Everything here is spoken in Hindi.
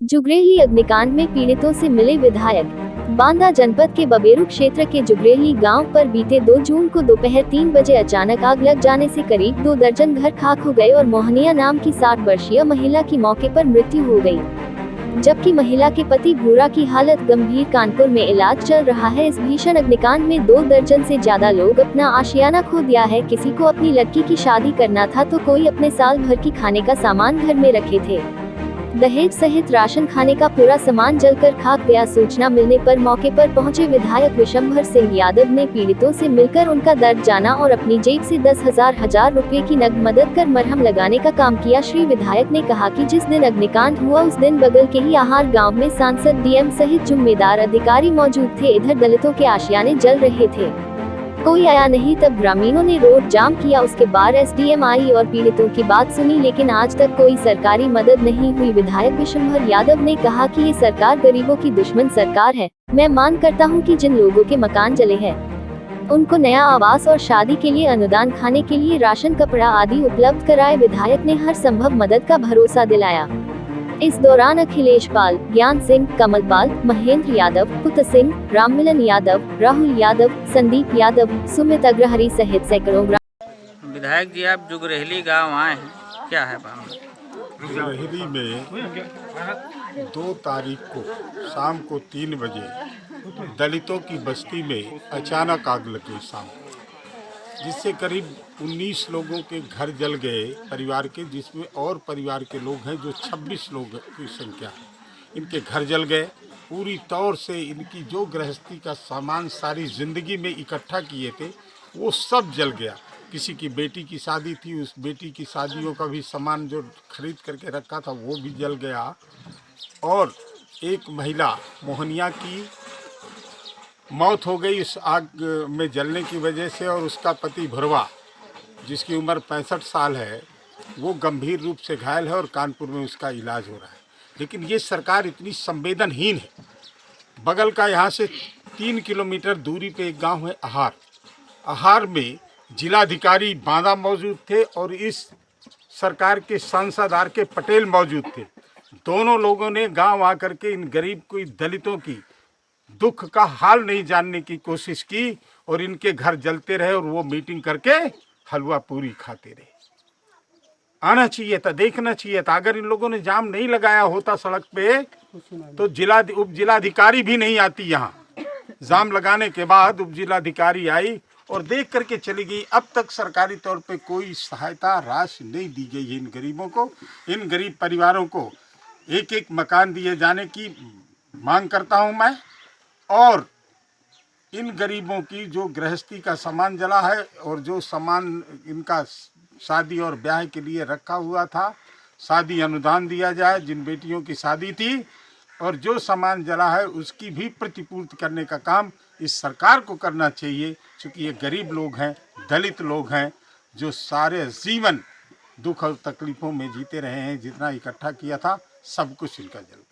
जुगरेली अग्निकांड में पीड़ितों से मिले विधायक। बांदा जनपद के बबेरू क्षेत्र के जुगरेली गांव पर बीते 2 जून को दोपहर 3 बजे अचानक आग लग जाने से करीब 2 दर्जन घर खाक हो गए और मोहनिया नाम की 60 वर्षीय महिला की मौके पर मृत्यु हो गई, जबकि महिला के पति भूरा की हालत गंभीर कानपुर में इलाज चल रहा है। इस भीषण अग्निकांड में 2 दर्जन से ज्यादा लोग अपना आशियाना खो दिया है। किसी को अपनी लड़की की शादी करना था तो कोई अपने साल भर की खाने का सामान घर में रखे थे। दहेज सहित राशन खाने का पूरा सामान जलकर खाक गया। सूचना मिलने पर मौके पर पहुंचे विधायक विशंभर सिंह यादव ने पीड़ितों से मिलकर उनका दर्द जाना और अपनी जेब से 10,000 रुपए की नकद मदद कर मरहम लगाने का काम किया। श्री विधायक ने कहा कि जिस दिन अग्निकांड हुआ उस दिन बगल के ही आहार गाँव में सांसद डीएम सहित जिम्मेदार अधिकारी मौजूद थे। इधर दलितों के आशियाने जल रहे थे, कोई आया नहीं, तब ग्रामीणों ने रोड जाम किया। उसके बाद एसडीएम आई और पीड़ितों की बात सुनी, लेकिन आज तक कोई सरकारी मदद नहीं हुई। विधायक विशंभर यादव ने कहा कि ये सरकार गरीबों की दुश्मन सरकार है। मैं मांग करता हूं कि जिन लोगों के मकान जले हैं उनको नया आवास और शादी के लिए अनुदान, खाने के लिए राशन, कपड़ा आदि उपलब्ध कराए। विधायक ने हर संभव मदद का भरोसा दिलाया। इस दौरान अखिलेश पाल, ज्ञान सिंह, कमल पाल, महेंद्र यादव, पुत सिंह, राममिलन यादव, राहुल यादव, संदीप यादव, सुमित अग्रहरी सहित सैकड़ों विधायक जी आप जुगरेली गांव आए हैं, क्या है मामला? जुगरेली में 2 तारीख को शाम को 3 बजे दलितों की बस्ती में अचानक आग लगी शाम, जिससे करीब 19 लोगों के घर जल गए परिवार के, जिसमें और परिवार के लोग हैं जो 26 लोग की संख्या है। इनके घर जल गए पूरी तौर से। इनकी जो गृहस्थी का सामान सारी ज़िंदगी में इकट्ठा किए थे वो सब जल गया। किसी की बेटी की शादी थी, उस बेटी की शादियों का भी सामान जो खरीद करके रखा था वो भी जल गया। और एक महिला मोहनिया की मौत हो गई इस आग में जलने की वजह से, और उसका पति भुरवा जिसकी उम्र 65 साल है वो गंभीर रूप से घायल है और कानपुर में उसका इलाज हो रहा है। लेकिन ये सरकार इतनी संवेदनहीन है। बगल का यहाँ से 3 किलोमीटर दूरी पे एक गांव है आहार। आहार में जिलाधिकारी बांदा मौजूद थे और इस सरकार के सांसद आर के पटेल मौजूद थे। दोनों लोगों ने गाँव आकर के इन गरीब को, दलितों की दुख का हाल नहीं जानने की कोशिश की और इनके घर जलते रहे और वो मीटिंग करके हलवा पूरी खाते रहे। आना चाहिए था, देखना चाहिए था। अगर इन लोगों ने जाम नहीं लगाया होता सड़क पे तो उप जिलाधिकारी भी नहीं आती यहाँ। जाम लगाने के बाद उप जिलाधिकारी आई और देख करके चली गई। अब तक सरकारी तौर पे कोई सहायता राशि नहीं दी गई है इन गरीबों को। इन गरीब परिवारों को एक मकान दिए जाने की मांग करता हूँ मैं। और इन गरीबों की जो गृहस्थी का सामान जला है और जो सामान इनका शादी और ब्याह के लिए रखा हुआ था, शादी अनुदान दिया जाए जिन बेटियों की शादी थी, और जो सामान जला है उसकी भी प्रतिपूर्ति करने का काम इस सरकार को करना चाहिए। क्योंकि ये गरीब लोग हैं, दलित लोग हैं, जो सारे जीवन दुख और तकलीफ़ों में जीते रहे हैं। जितना इकट्ठा किया था सब कुछ इनका जल